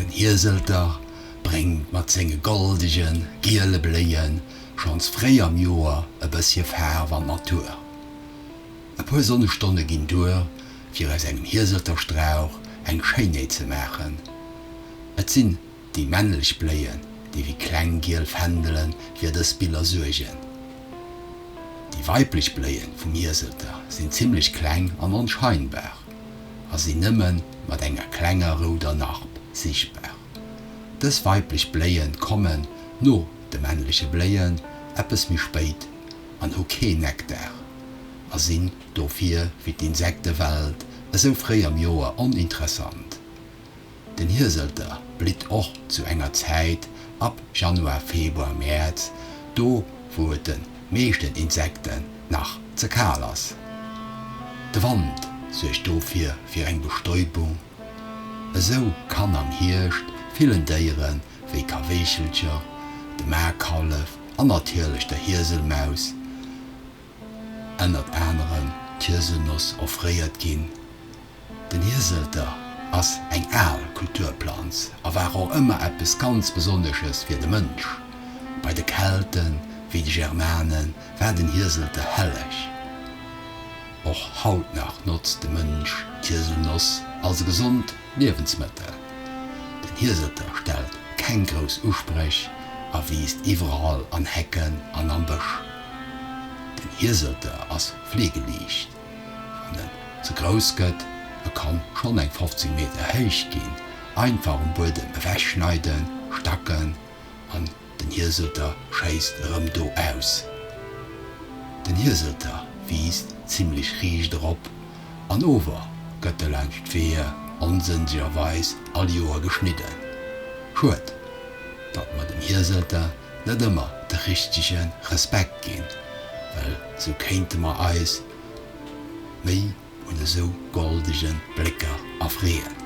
Den Hirselter bringt mat zinge goldigen, giele Bleien schons frei am Joer e bëssie fair van Natur. E puer Sonnestunde ginn duer, fir es engem Hirselter Strauch eng Scheinheit ze machen. Et sinn die männlich Bleien, die wie Kleingiel fändelen fir des Spieler sugen. Die weiblich Bleien vum Hirselter sind ziemlich klein an unscheinbar, as sie nimmen mat enger klenger ruder Narb sichtbar. Des weiblich Bleien kommen no de männliche Bleien eppes mi speit an hoké Nektar, a sinn dofir wie d'Insektewelt eso frei am Joer uninteressant. Den Hirselter blit och zu enger Zeit ab Januar, Februar, März, do wo den meeschten Insekten nach ze kal ass. De Wand sech dofir fir eng Bestäubung. So kann am Hirscht vielen Deieren wie Kaweechelcher, de Merkhalef an natierlech der Hirselmaus ënnert Äneren Tierselnuss offréiert ginn. Den Hirselter ass eng Kulturplanz, a war auch immer etwas ganz Besonderes fir de Mënsch. Bei de Kelten wie die Germanen werden Hirselter hellech. Och haut nach nutzt de Mënsch Tierselnuss als gesund Lebensmittel. Den Hirselter stellt kein groß Usprech, a wiest überall an Hecken an am Bësch. Den Hirselter ass pflegelicht. Wann den zu groß gëtt, kann schon eng 50 Meter heich gehen, einfach Boden wegschneiden, stacken, an den Hirselter scheist do aus. Den Hirselter wiest ziemlich riech drop, an over gëtt längst Feer onsinnscherweis all Joer geschnitten. Schut, dat mat dem Hirselter net immer de richtigen Respekt gin, weil so kennte man eis méi und so goldigen Blicker afreen.